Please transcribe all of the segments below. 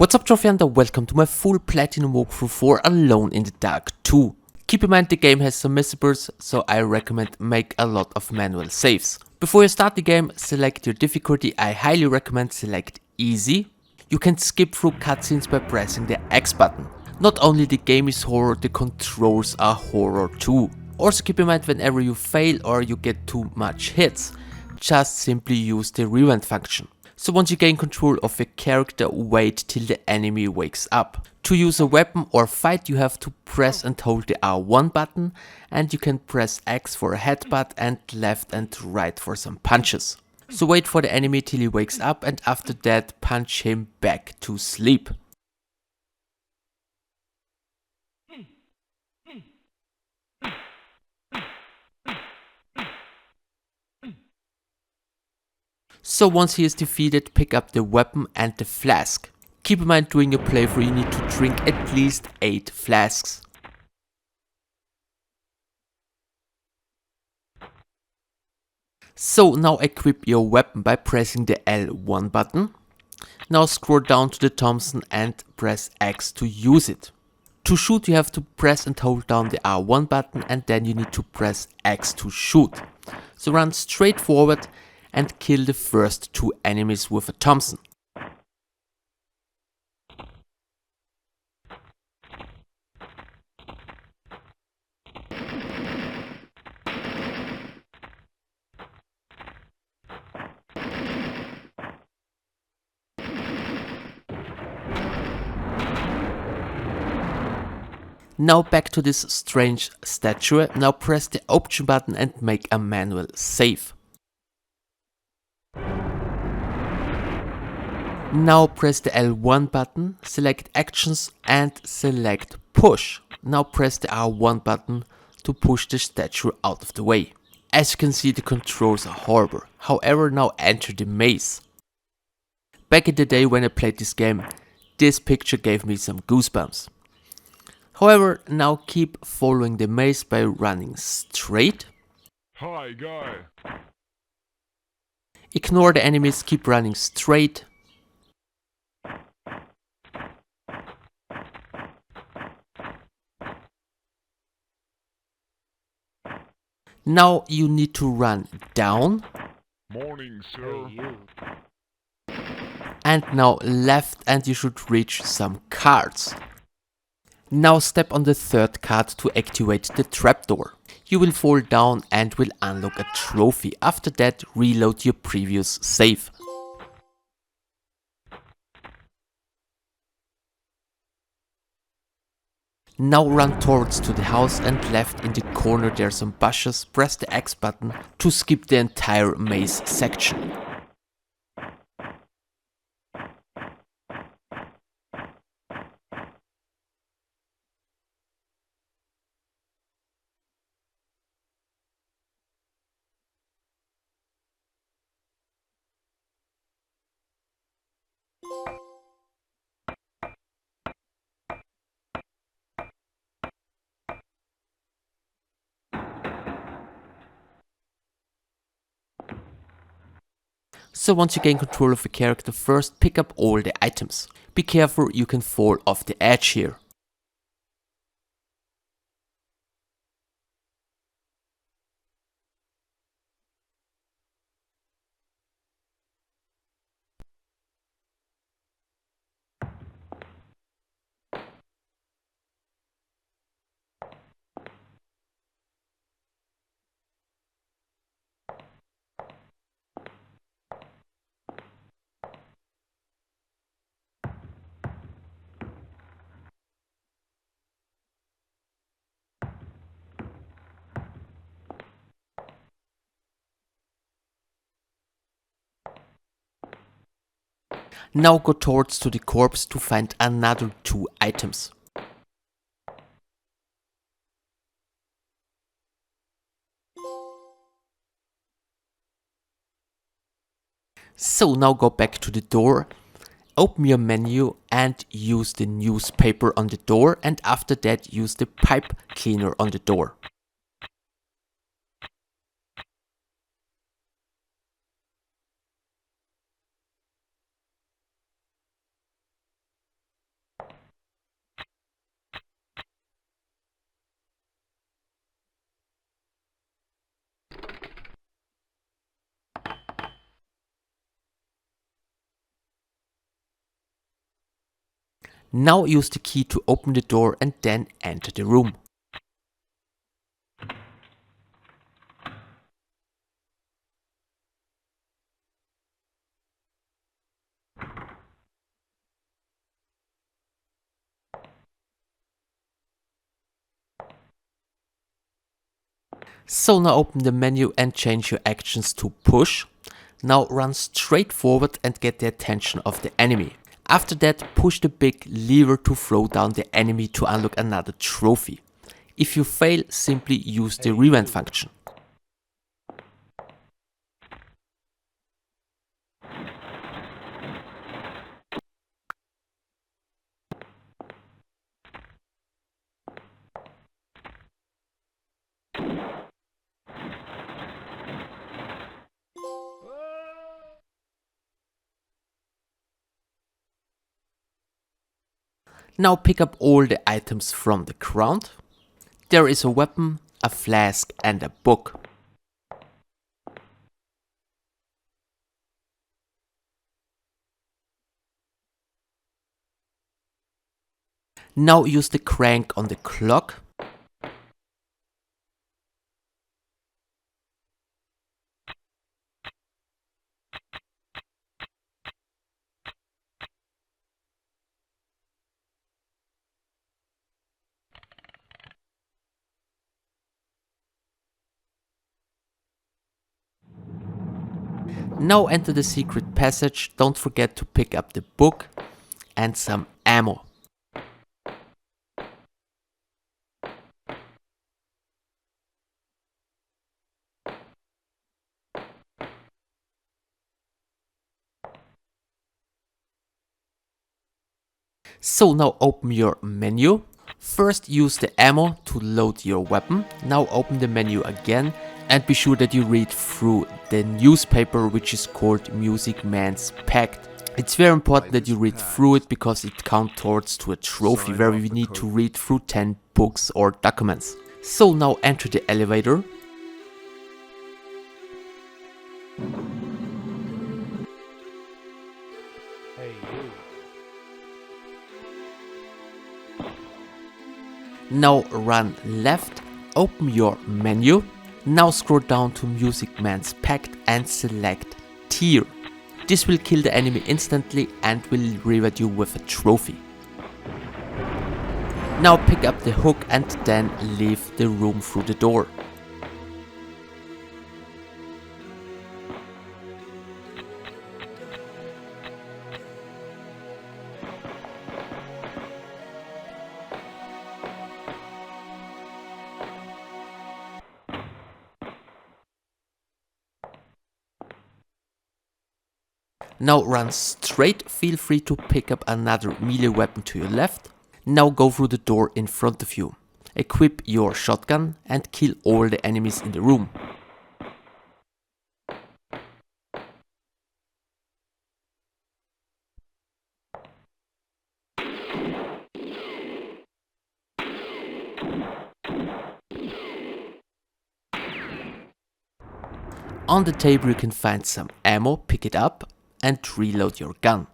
What's up, Trophy Hunter? Welcome to my full platinum walkthrough for Alone in the Dark 2. Keep in mind the game has some missables, so I recommend make a lot of manual saves. Before you start the game, select your difficulty. I highly recommend select easy. You can skip through cutscenes by pressing the X button. Not only the game is horror, the controls are horror too. Also keep in mind whenever you fail or you get too much hits, just simply use the rewind function. So once you gain control of your character, wait till the enemy wakes up. To use a weapon or fight, you have to press and hold the R1 button, and you can press X for a headbutt and left and right for some punches. So wait for the enemy till he wakes up, and after that punch him back to sleep. So once he is defeated, pick up the weapon and the flask. Keep in mind during your playthrough you need to drink at least 8 flasks. So now equip your weapon by pressing the L1 button. Now scroll down to the Thompson and press X to use it. To shoot you have to press and hold down the R1 button, and then you need to press X to shoot. So run straight forward and kill the first 2 enemies with a Thompson. Now back to this strange statue. Now press the option button and make a manual save. Now press the L1 button, select actions and select push. Now press the R1 button to push the statue out of the way. As you can see, the controls are horrible. However, now enter the maze. Back in the day when I played this game, this picture gave me some goosebumps. However, now keep following the maze by running straight. Hi, guy. Ignore the enemies, keep running straight. Now you need to run down. Morning, sir. And now left, and you should reach some cards. Now step on the 3rd card to activate the trapdoor. You will fall down and will unlock a trophy. After that, reload your previous save. Now run towards to the house, and left in the corner there are some bushes. Press the X button to skip the entire maze section. So once you gain control of the character, first pick up all the items. Be careful, you can fall off the edge here. Now go towards to the corpse to find another 2 items. So now go back to the door, open your menu and use the newspaper on the door, and after that use the pipe cleaner on the door. Now use the key to open the door and then enter the room. So now open the menu and change your actions to push. Now run straight forward and get the attention of the enemy. After that, push the big lever to throw down the enemy to unlock another trophy. If you fail, simply use the rewind function. Now pick up all the items from the ground. There is a weapon, a flask and a book. Now use the crank on the clock. Now enter the secret passage. Don't forget to pick up the book and some ammo. So now open your menu. First use the ammo to load your weapon. Now open the menu again and be sure that you read through the newspaper, which is called Music Man's Pact. It's very important that you read through it because it counts towards to a trophy where we need to read through 10 books or documents. So now enter the elevator. Now run left, open your menu. Now scroll down to Music Man's Pact and select Tier. This will kill the enemy instantly and will reward you with a trophy. Now pick up the hook and then leave the room through the door. Now run straight, feel free to pick up another melee weapon to your left. Now go through the door in front of you. Equip your shotgun and kill all the enemies in the room. On the table you can find some ammo, pick it up and reload your gun.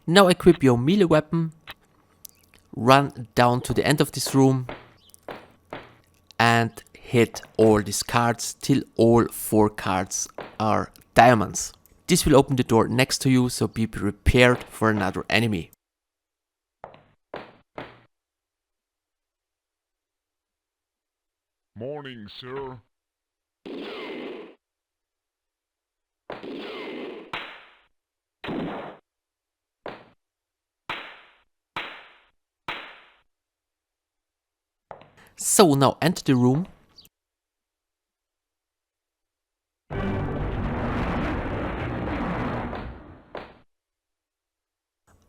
Now equip your melee weapon, run down to the end of this room and hit all these cards till all 4 cards are diamonds. This will open the door next to you, so be prepared for another enemy. Morning, sir. So now enter the room.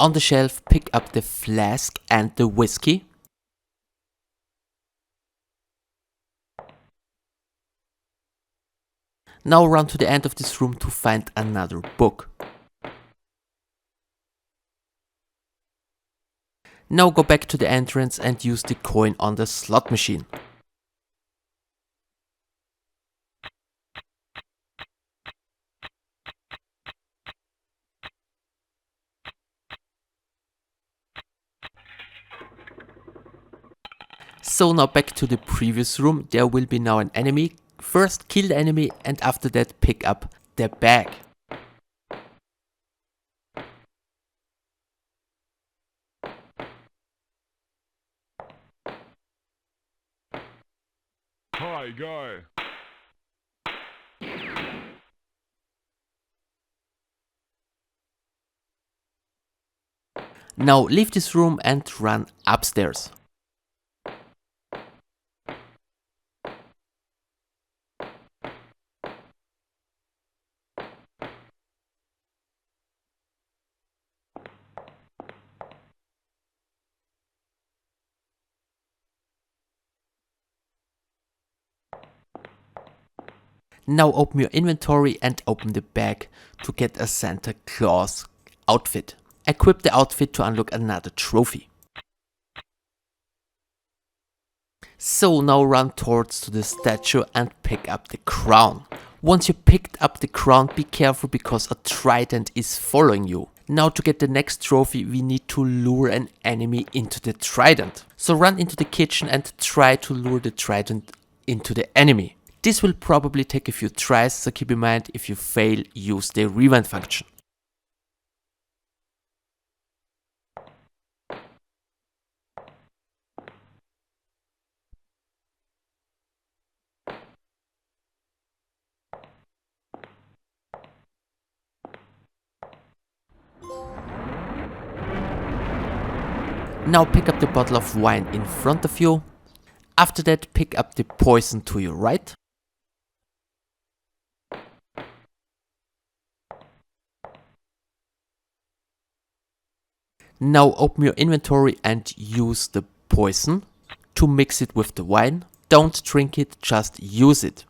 On the shelf pick up the flask and the whiskey. Now run to the end of this room to find another book. Now go back to the entrance and use the coin on the slot machine. So now back to the previous room, there will be now an enemy. First kill the enemy and after that pick up the bag. Hi, guy. Now leave this room and run upstairs. Now open your inventory and open the bag to get a Santa Claus outfit. Equip the outfit to unlock another trophy. So now run towards to the statue and pick up the crown. Once you picked up the crown, be careful because a trident is following you. Now to get the next trophy we need to lure an enemy into the trident. So run into the kitchen and try to lure the trident into the enemy. This will probably take a few tries, so keep in mind if you fail, use the rewind function. Now pick up the bottle of wine in front of you. After that pick up the poison to your right. Now open your inventory and use the poison to mix it with the wine. Don't drink it, just use it.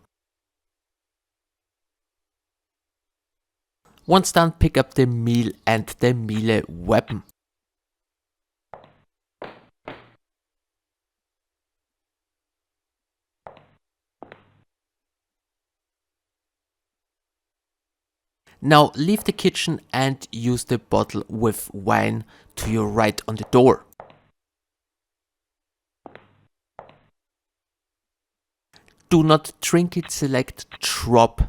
Once done, pick up the meal and the melee weapon. Now leave the kitchen and use the bottle with wine to your right on the door. Do not drink it, select drop.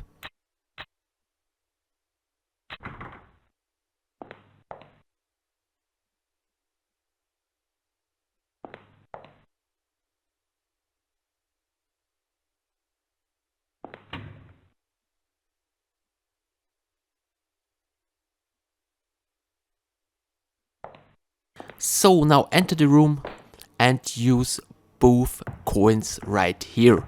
So now enter the room and use both coins right here.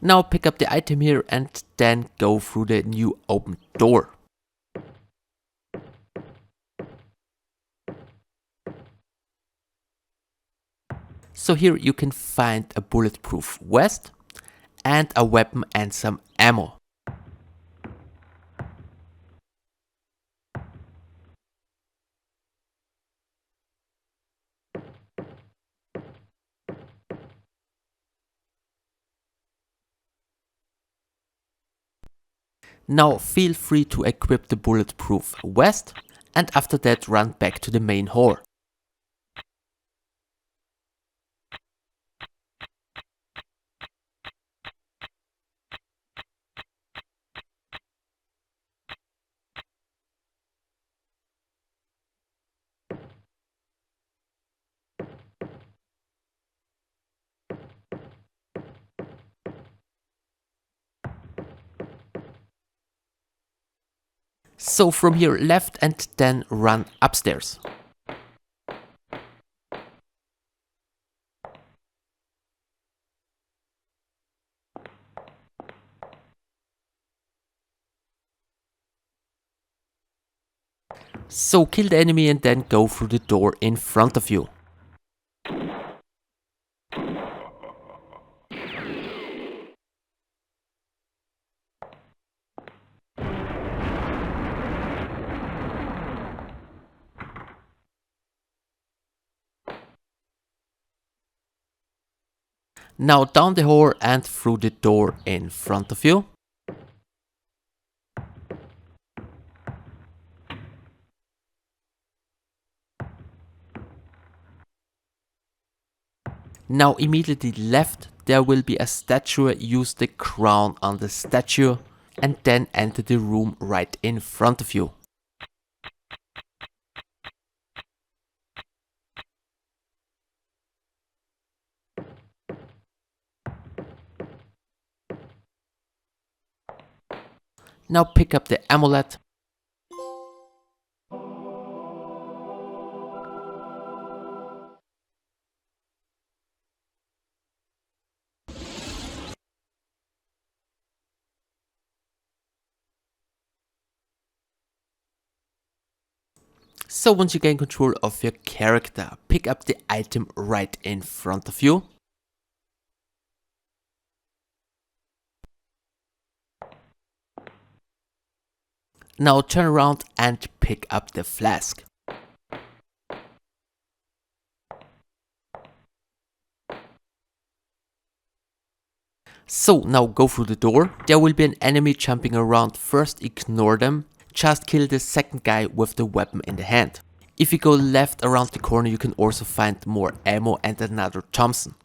Now pick up the item here and then go through the new open door. So here you can find a bulletproof vest and a weapon and some ammo. Now feel free to equip the bulletproof vest and after that run back to the main hall. So from here left and then run upstairs. So kill the enemy and then go through the door in front of you. Now down the hall and through the door in front of you. Now immediately left there will be a statue, use the crown on the statue and then enter the room right in front of you. Now pick up the amulet. So once you gain control of your character, pick up the item right in front of you. Now turn around and pick up the flask. So now go through the door. There will be an enemy jumping around. First ignore them. Just kill the second guy with the weapon in the hand. If you go left around the corner you can also find more ammo and another Thompson.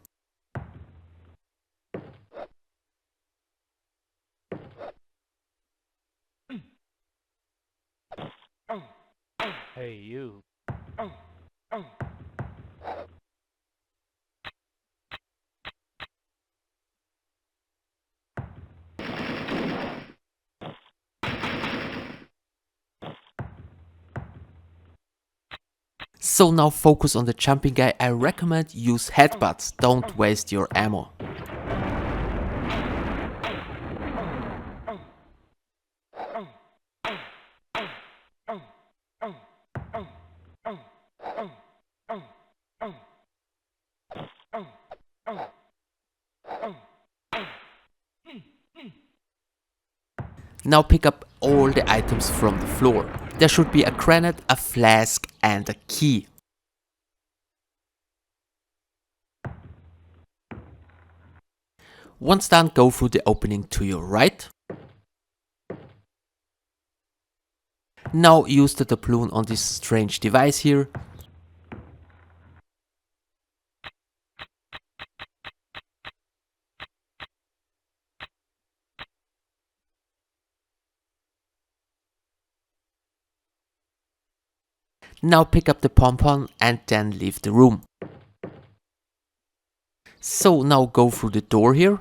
Hey, you. So now focus on the jumping guy. I recommend use headbutts, don't waste your ammo. Now pick up all the items from the floor. There should be a grenade, a flask and a key. Once done, go through the opening to your right. Now use the doubloon on this strange device here. Now pick up the pom-pom and then leave the room. So now go through the door here.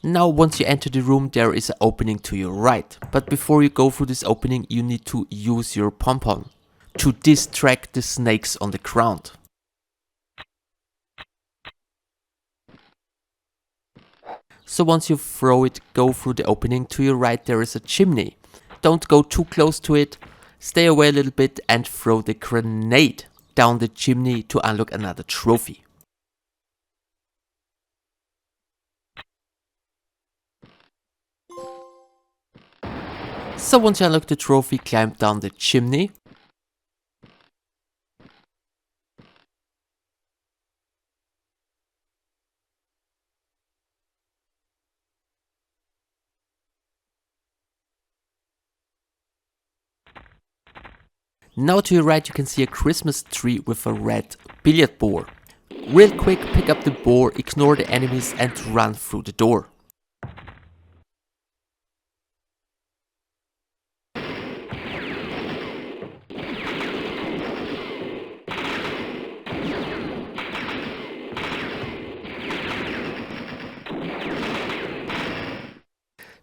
Now once you enter the room there is an opening to your right. But before you go through this opening you need to use your pom-pom to distract the snakes on the ground. So once you throw it, go through the opening to your right, there is a chimney. Don't go too close to it, stay away a little bit and throw the grenade down the chimney to unlock another trophy. So once you unlock the trophy, climb down the chimney. Now to your right you can see a Christmas tree with a red billiard ball. Real quick pick up the ball, ignore the enemies and run through the door.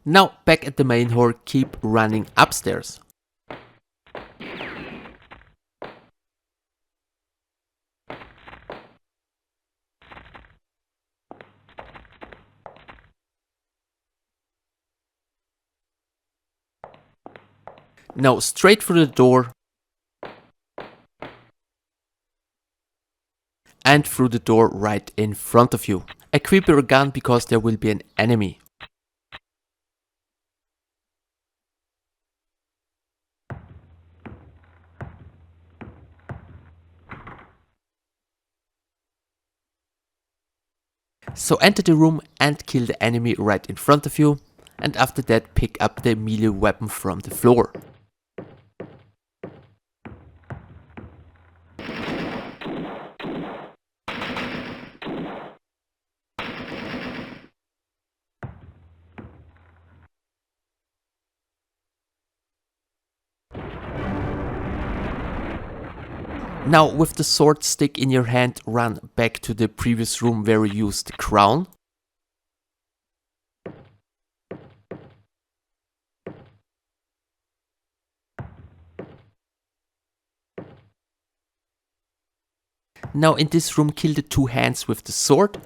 Now back at the main hall, keep running upstairs. Now straight through the door and through the door right in front of you. Equip your gun because there will be an enemy. So enter the room and kill the enemy right in front of you, and after that pick up the melee weapon from the floor. Now with the sword stick in your hand, run back to the previous room where you used the crown. Now in this room kill the two hands with the sword.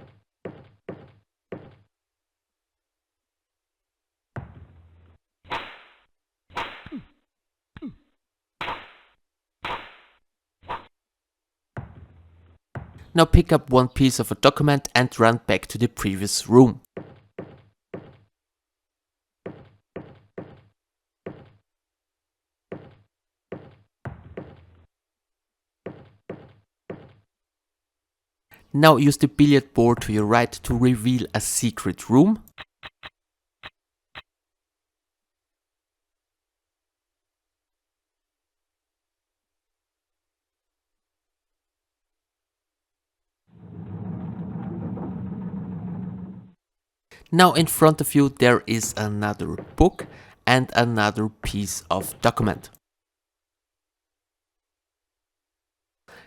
Now pick up one piece of a document and run back to the previous room. Now use the billiard board to your right to reveal a secret room. Now in front of you there is another book and another piece of document.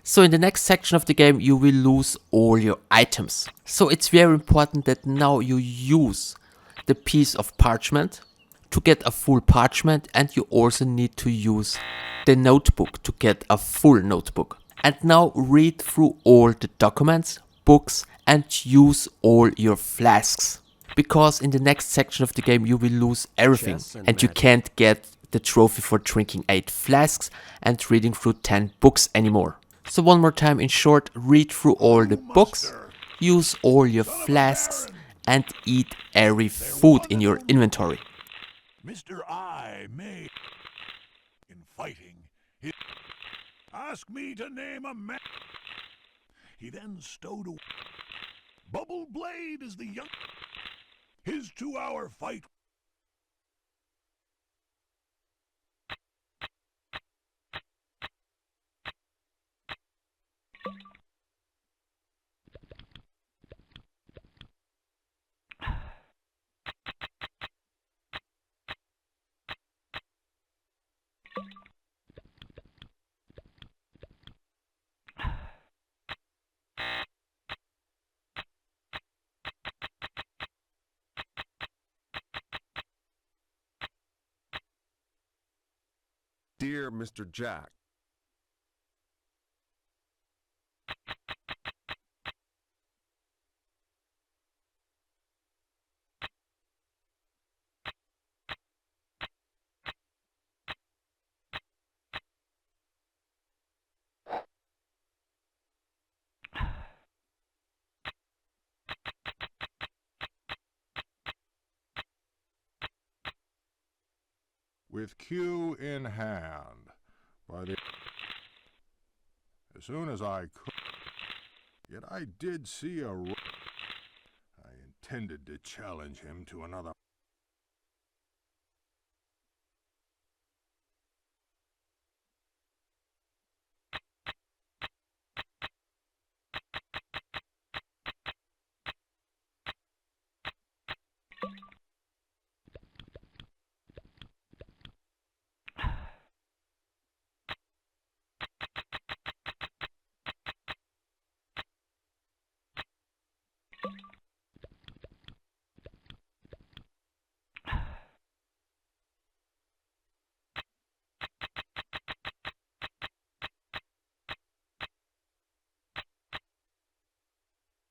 So in the next section of the game you will lose all your items. So it's very important that now you use the piece of parchment to get a full parchment, and you also need to use the notebook to get a full notebook. And now read through all the documents, books, and use all your flasks. Because in the next section of the game you will lose everything and you can't get the trophy for drinking 8 flasks and reading through 10 books anymore. So one more time, in short, read through all the books, use all your flasks, and eat every food in your inventory. Mr. I may in fighting. He asked me to name a man. He then stowed away. Bubble Blade is the young. His 2-hour fight. Dear Mr. Jack, With Q in hand, as soon as I could. Yet I did see a. I intended to challenge him to another.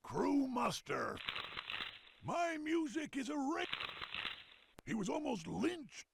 Crew muster. My music is a ring. He was almost lynched.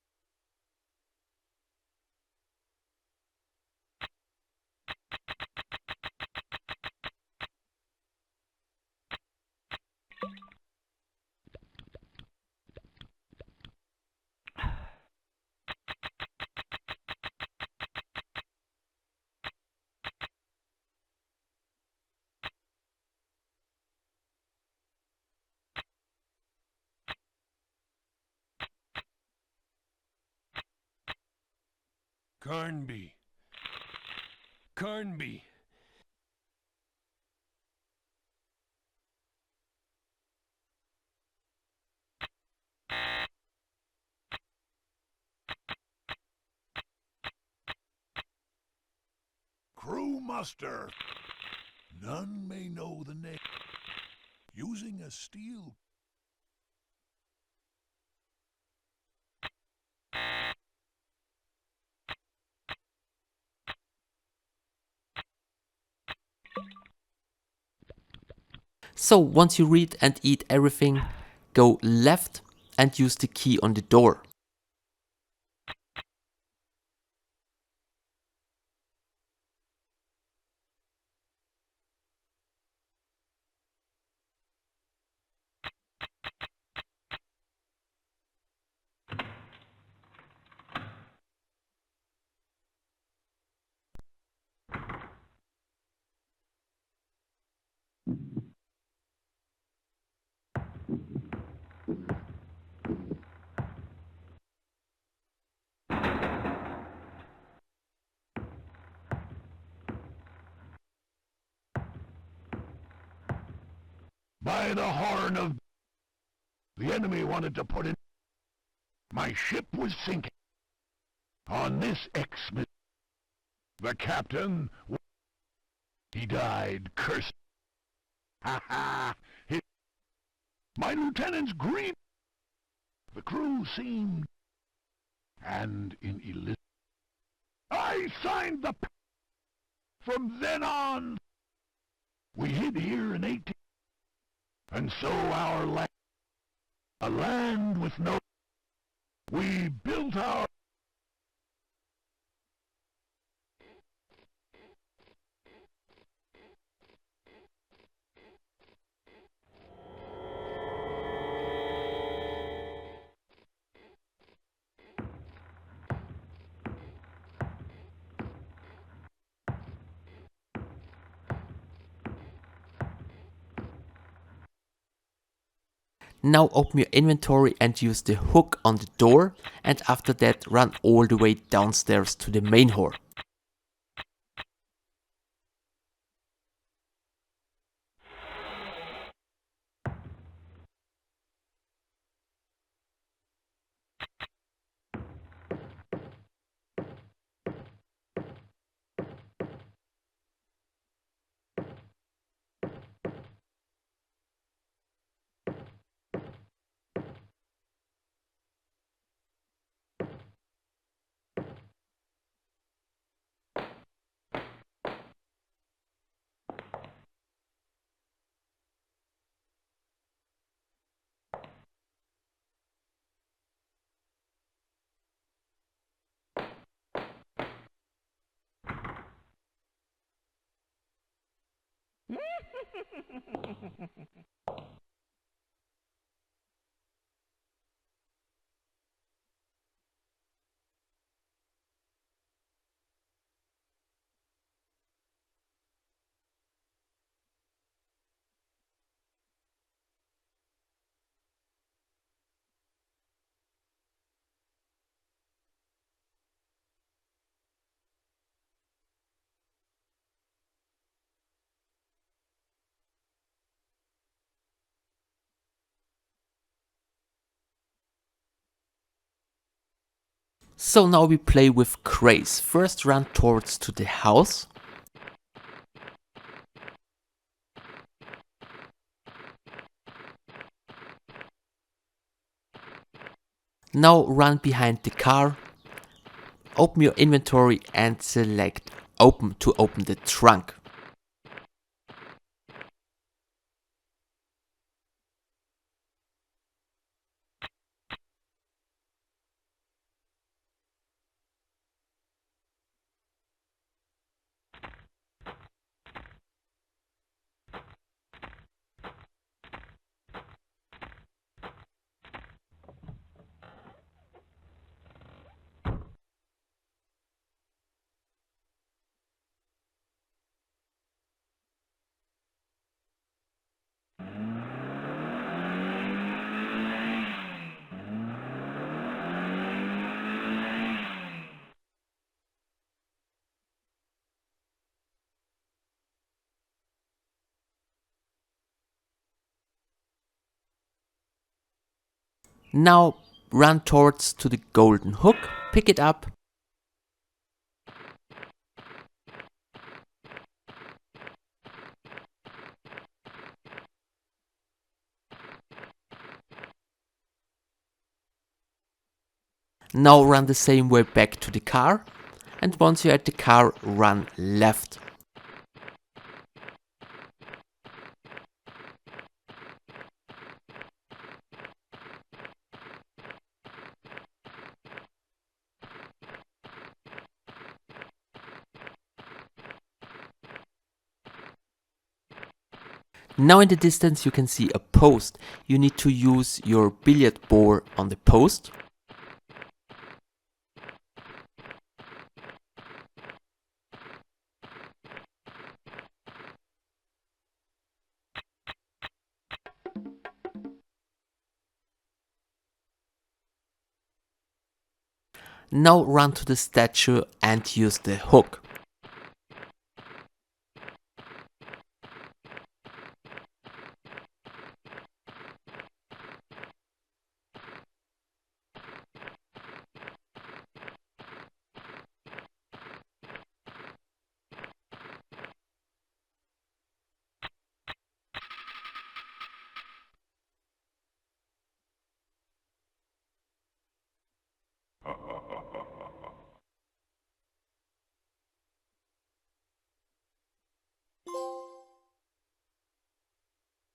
Carnby. Carnby. Crew muster. None may know the name. Using a steel. So once you read and eat everything, go left and use the key on the door. By the horn of... The enemy wanted to put in... My ship was sinking. On this Xmas... The captain... He died, cursed. Ha ha! My lieutenant's green... The crew seemed... And in illicit... I signed the... From then on... We hid here in 18... And so our land... A land with no... We built our... Now open your inventory and use the hook on the door, and after that run all the way downstairs to the main hall. So now we play with craze. First run towards to the house. Now run behind the car. Open your inventory and select open to open the trunk. Now run towards to the golden hook, pick it up. Now run the same way back to the car, and once you're at the car, run left. Now in the distance you can see a post. You need to use your billiard ball on the post. Now run to the statue and use the hook.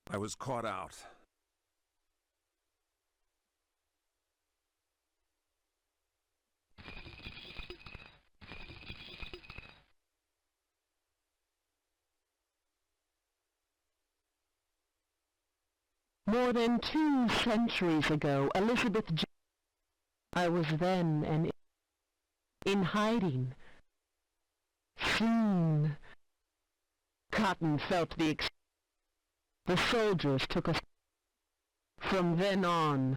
I was caught out. More than 2 centuries ago, I was then and in hiding. Soon, Cotton felt the soldiers took us. From then on,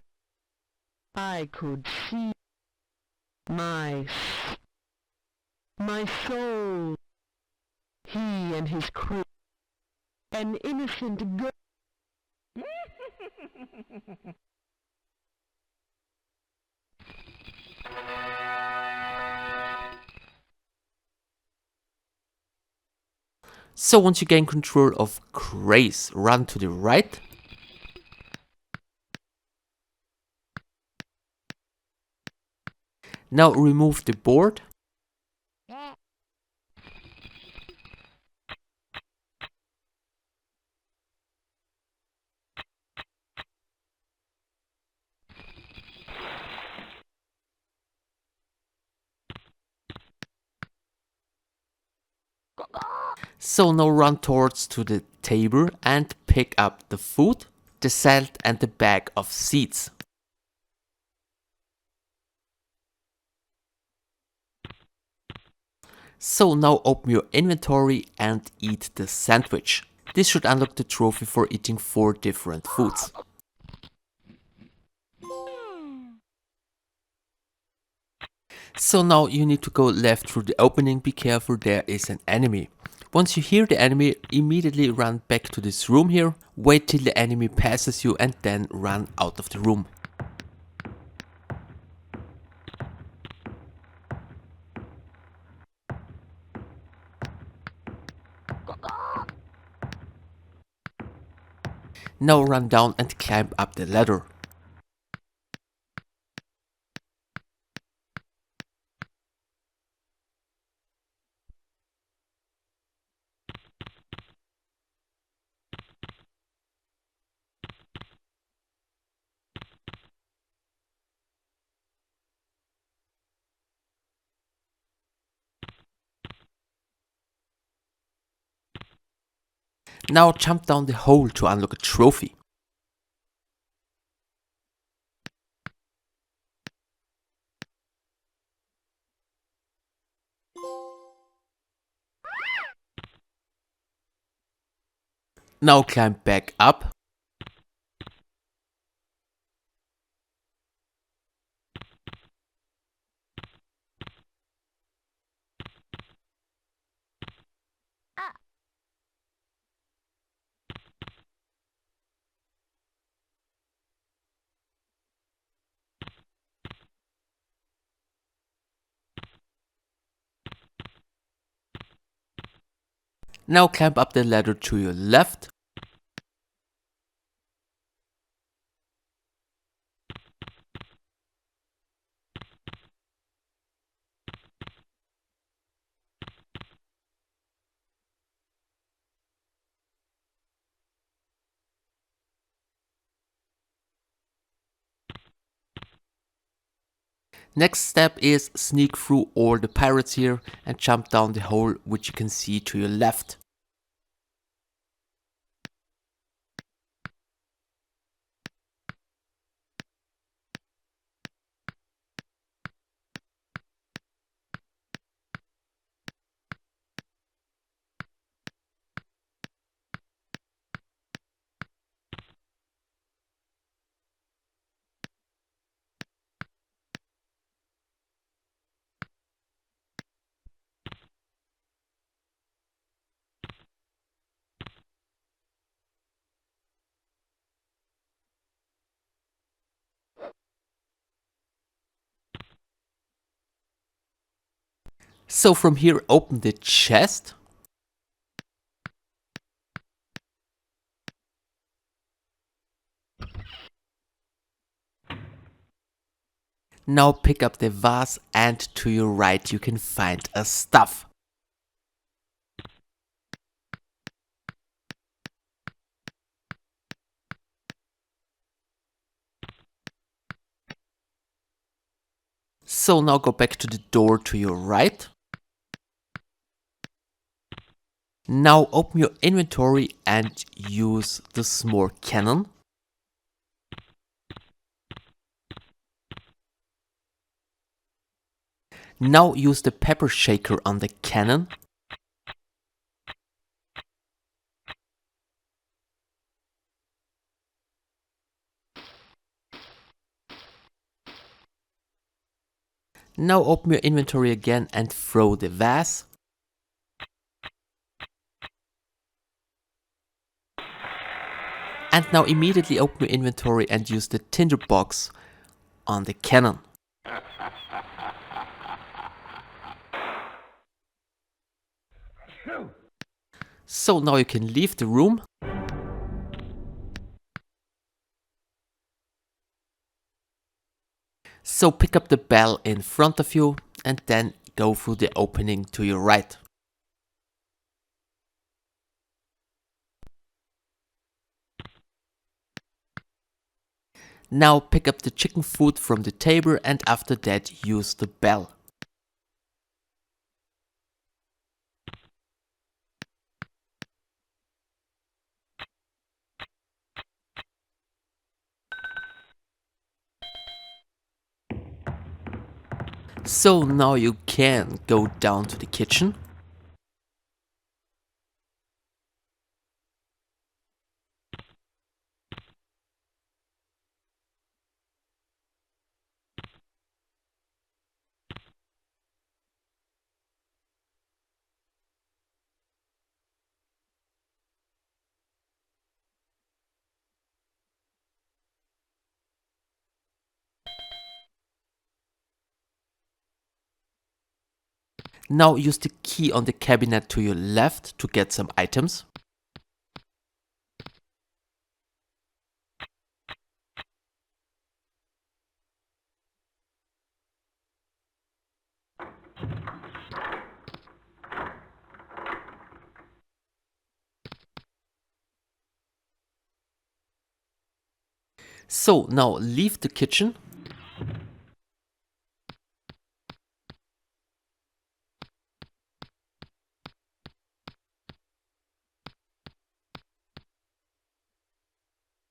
I could see my soul. He and his crew, an innocent girl. So once you gain control of Grace, run to the right. Now remove the board. So now run towards to the table and pick up the food, the salt and the bag of seeds. So now open your inventory and eat the sandwich. This should unlock the trophy for eating 4 different foods. So now you need to go left through the opening. Be careful, there is an enemy. Once you hear the enemy, immediately run back to this room here. Wait till the enemy passes you and then run out of the room. Now run down and climb up the ladder. Now jump down the hole to unlock a trophy. Now climb back up. Now climb up the ladder to your left. Next step is sneak through all the pirates here and jump down the hole which you can see to your left. So from here open the chest. Now pick up the vase and to your right you can find a stuff. So now go back to the door to your right. Now open your inventory and use the s'more cannon. Now use the pepper shaker on the cannon. Now open your inventory again and throw the vase. And now immediately open your inventory and use the tinderbox on the cannon. So now you can leave the room. So pick up the bell in front of you and then go through the opening to your right. Now pick up the chicken food from the table and after that use the bell. So now you can go down to the kitchen. Now use the key on the cabinet to your left to get some items. So now leave the kitchen.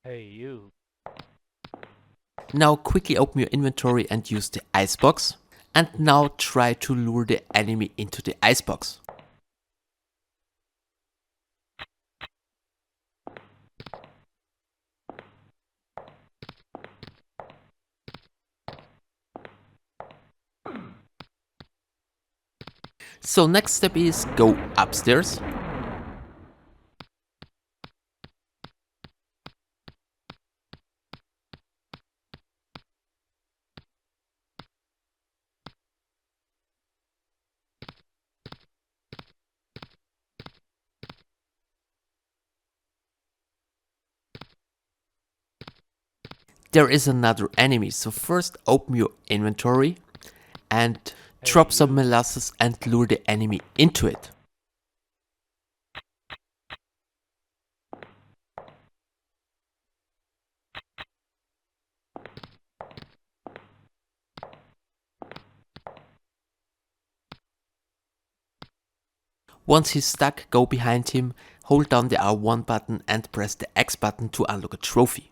Hey, you. Now quickly open your inventory and use the icebox. And now try to lure the enemy into the icebox. So next step is go upstairs. there is another enemy, so first open your inventory and drop some molasses and lure the enemy into it. Once he's stuck, go behind him, hold down the R1 button and press the X button to unlock a trophy.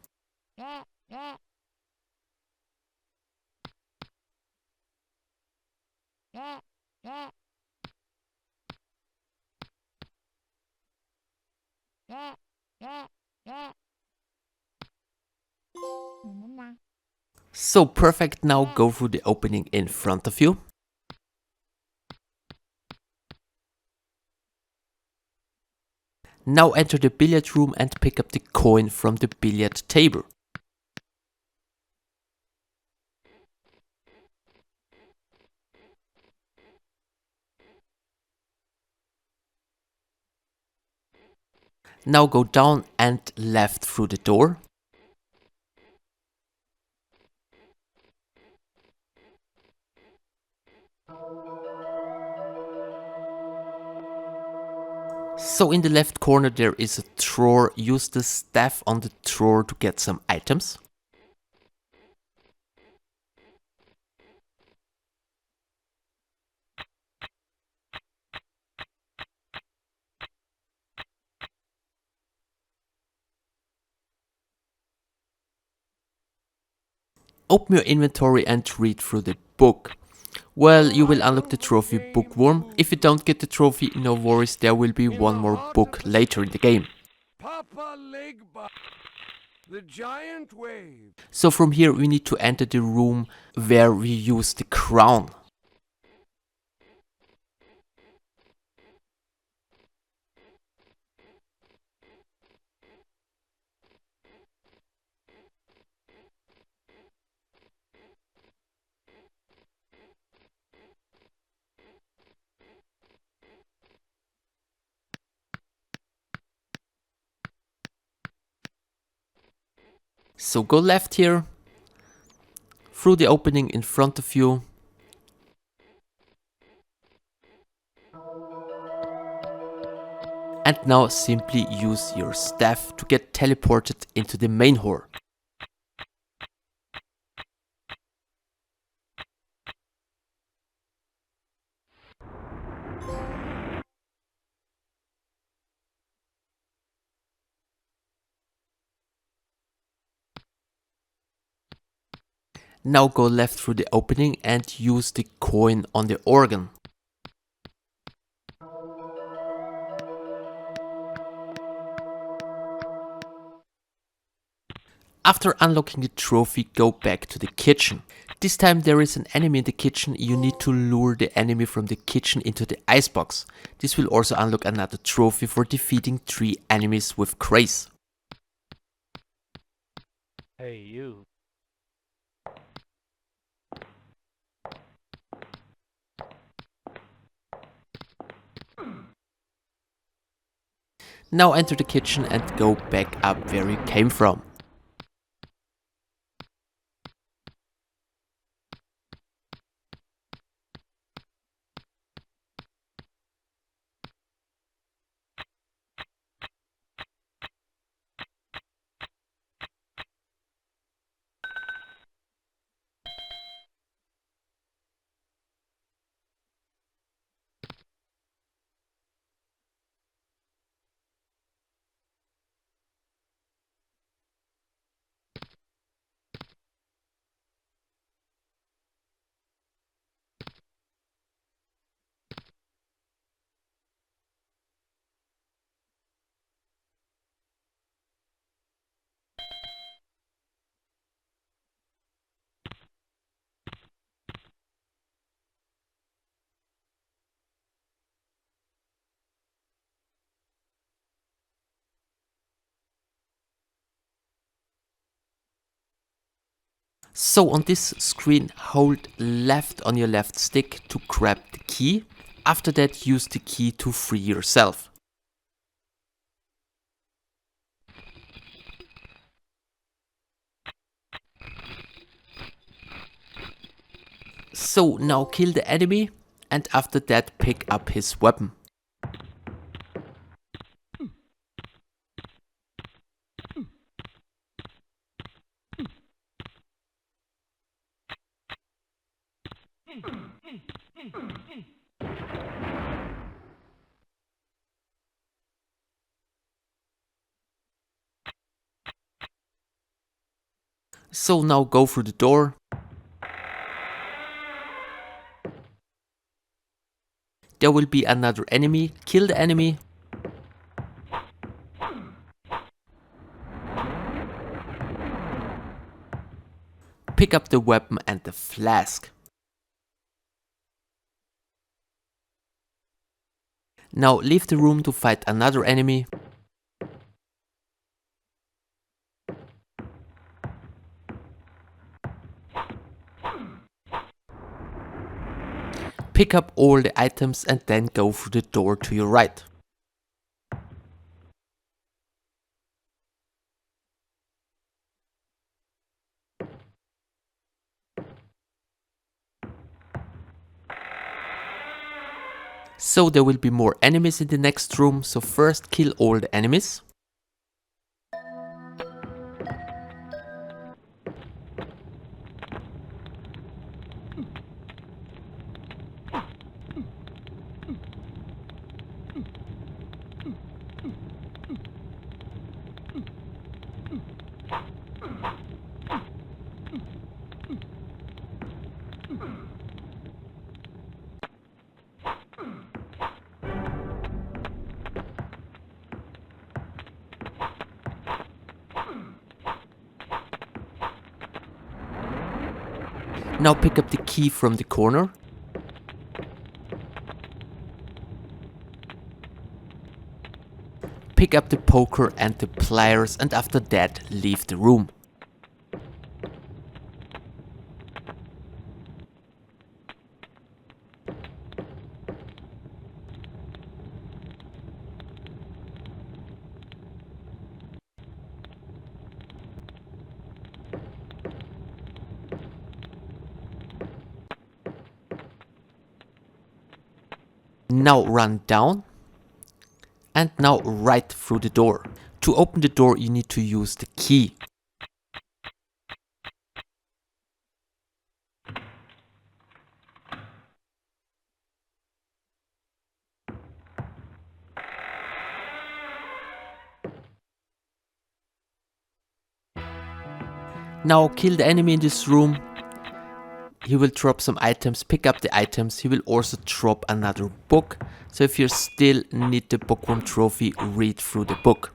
So perfect, now go through the opening in front of you. Now enter the billiard room and pick up the coin from the billiard table. Now go down and left through the door. So in the left corner there is a drawer, use the staff on the drawer to get some items. Open your inventory and read through the book. Well, you will unlock the trophy Bookworm. If you don't get the trophy, no worries, there will be one more book later in the game. Papa Legba, the giant wave. So from here we need to enter the room where we use the crown. So go left here, through the opening in front of you. And now simply use your staff to get teleported into the main hall. Now go left through the opening and use the coin on the organ. After unlocking the trophy, go back to the kitchen. This time there is an enemy in the kitchen, you need to lure the enemy from the kitchen into the icebox. This will also unlock another trophy for defeating 3 enemies with Grace. Hey, you. Now enter the kitchen and go back up where you came from. So on this screen, hold left on your left stick to grab the key. After that, use the key to free yourself. So now kill the enemy and after that pick up his weapon. So now go through the door. There will be another enemy, kill the enemy. Pick up the weapon and the flask. Now leave the room to fight another enemy. Pick up all the items and then go through the door to your right. So there will be more enemies in the next room, so first kill all the enemies. Now pick up the key from the corner. Pick up the poker and the pliers and after that leave the room. Now run down and now right through the door. To open the door you need to use the key. Now kill the enemy in this room. He will drop some items, pick up the items. He will also drop another book. So if you still need the Bookworm trophy, read through the book.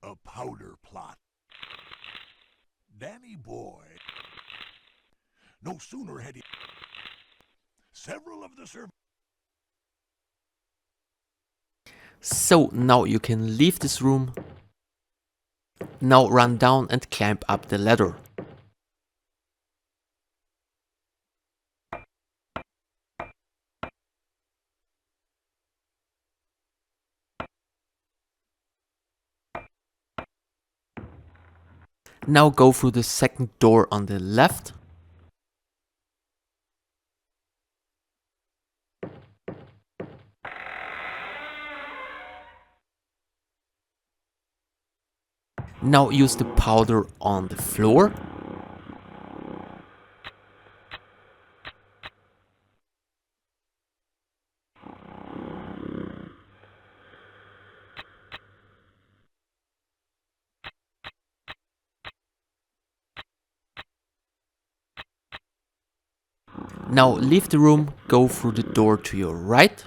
A powder plot. Danny boy. No sooner had he... Several of the servants... So now you can leave this room. Now run down and climb up the ladder. Now go through the second door on the left. Now use the powder on the floor. Now leave the room, go through the door to your right.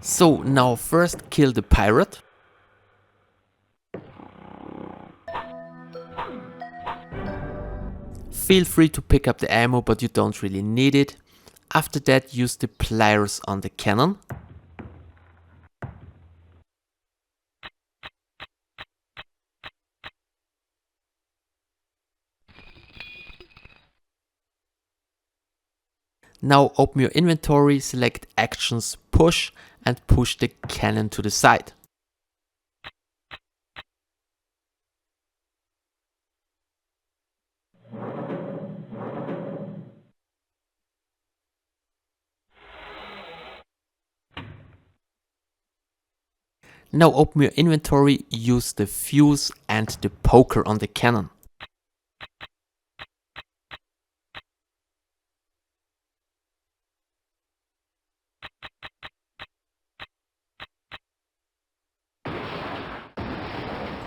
So now first kill the pirate. Feel free to pick up the ammo, but you don't really need it. After that, use the pliers on the cannon. Now open your inventory, select actions push and push the cannon to the side. Now open your inventory, use the fuse and the poker on the cannon.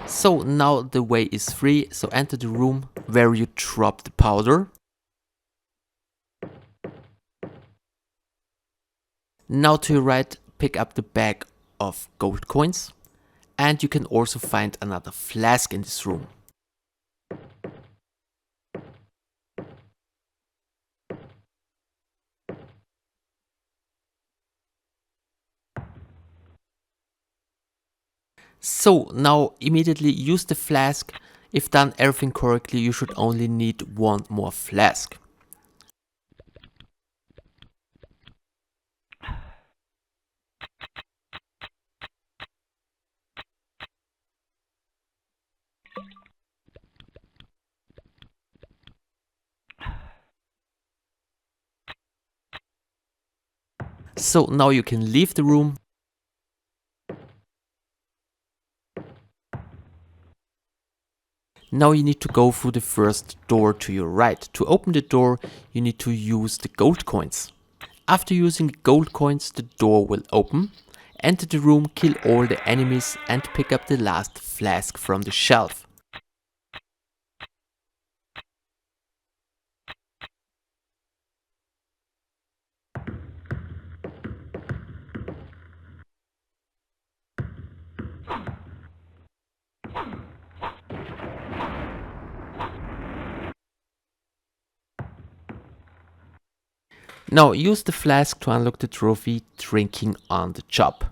So now the way is free, so enter the room where you drop the powder. Now to your right, pick up the bag of gold coins. And you can also find another flask in this room. So now immediately use the flask. If done everything correctly, you should only need one more flask. So now you can leave the room. Now you need to go through the first door to your right. To open the door, you need to use the gold coins. After using the gold coins, the door will open. Enter the room, kill all the enemies and pick up the last flask from the shelf. Now use the flask to unlock the trophy drinking on the job.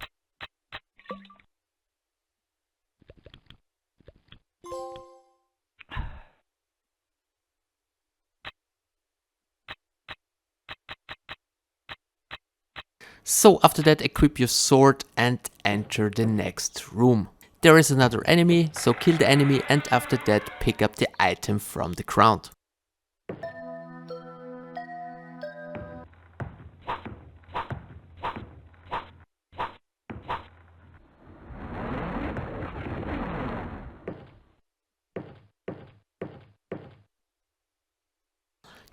So after that, equip your sword and enter the next room. There is another enemy, so kill the enemy and after that pick up the item from the ground.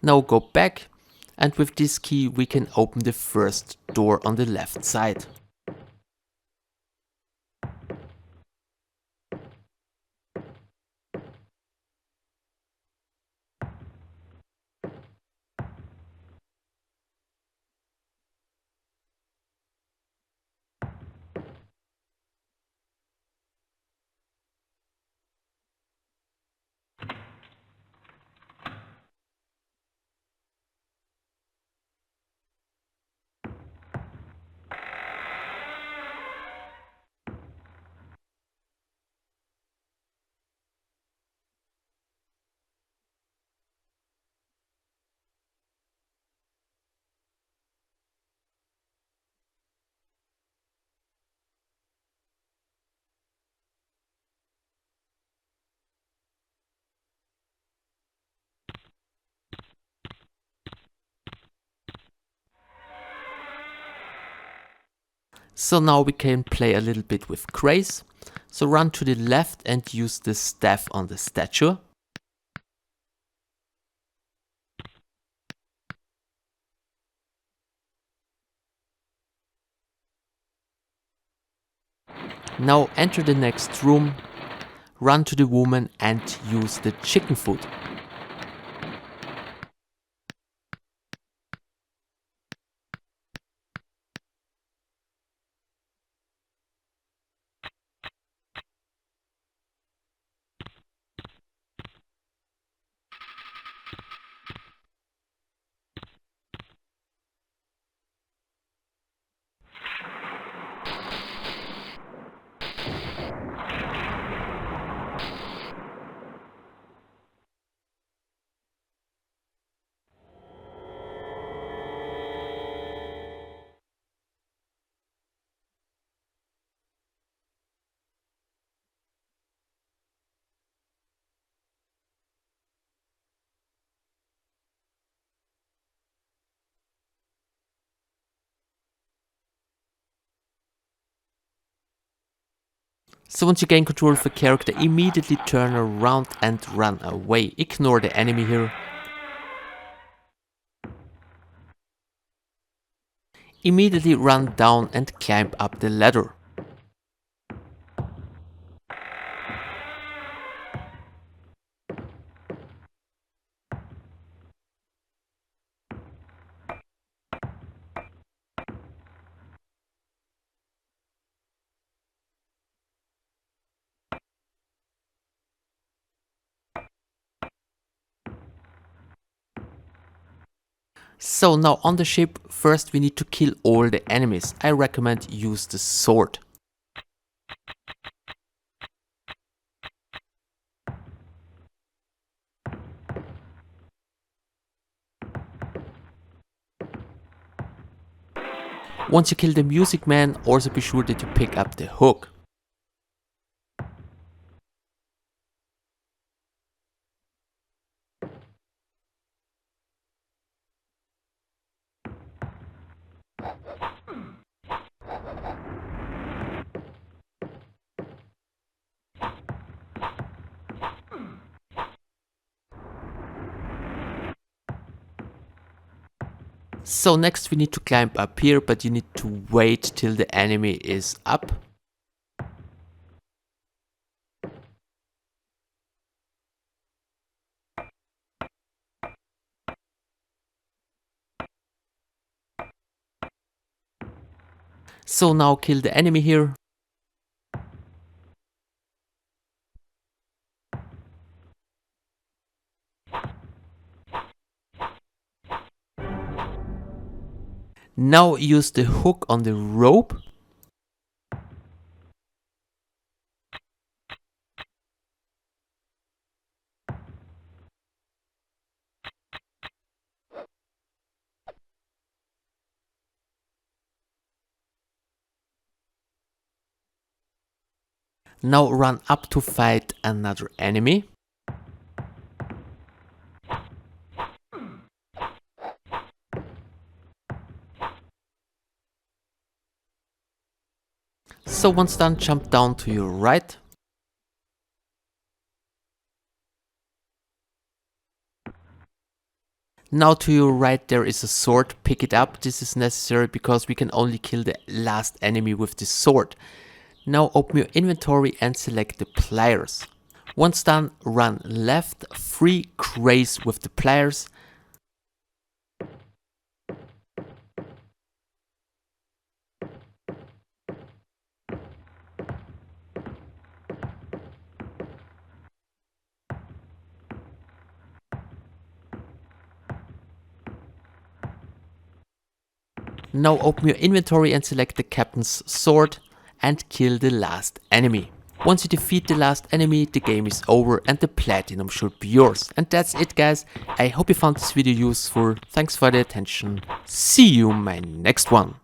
Now go back, and with this key we can open the first door on the left side. So now we can play a little bit with grace. So run to the left and use the staff on the statue. Now enter the next room, run to the woman and use the chicken food. So once you gain control of a character, immediately turn around and run away. Ignore the enemy here. Immediately run down and climb up the ladder. So now on the ship, first we need to kill all the enemies. I recommend use the sword. Once you kill the music man, also be sure that you pick up the hook. So next we need to climb up here, but you need to wait till the enemy is up. So now kill the enemy here. Now use the hook on the rope. Now run up to fight another enemy. So once done, jump down to your right. Now to your right there is a sword, pick it up. This is necessary because we can only kill the last enemy with this sword. Now open your inventory and select the pliers. Once done, run left, 3 graze with the pliers. Now open your inventory and select the captain's sword and kill the last enemy. Once you defeat the last enemy, the game is over and the platinum should be yours. And that's it guys, I hope you found this video useful, thanks for the attention, see you in my next one.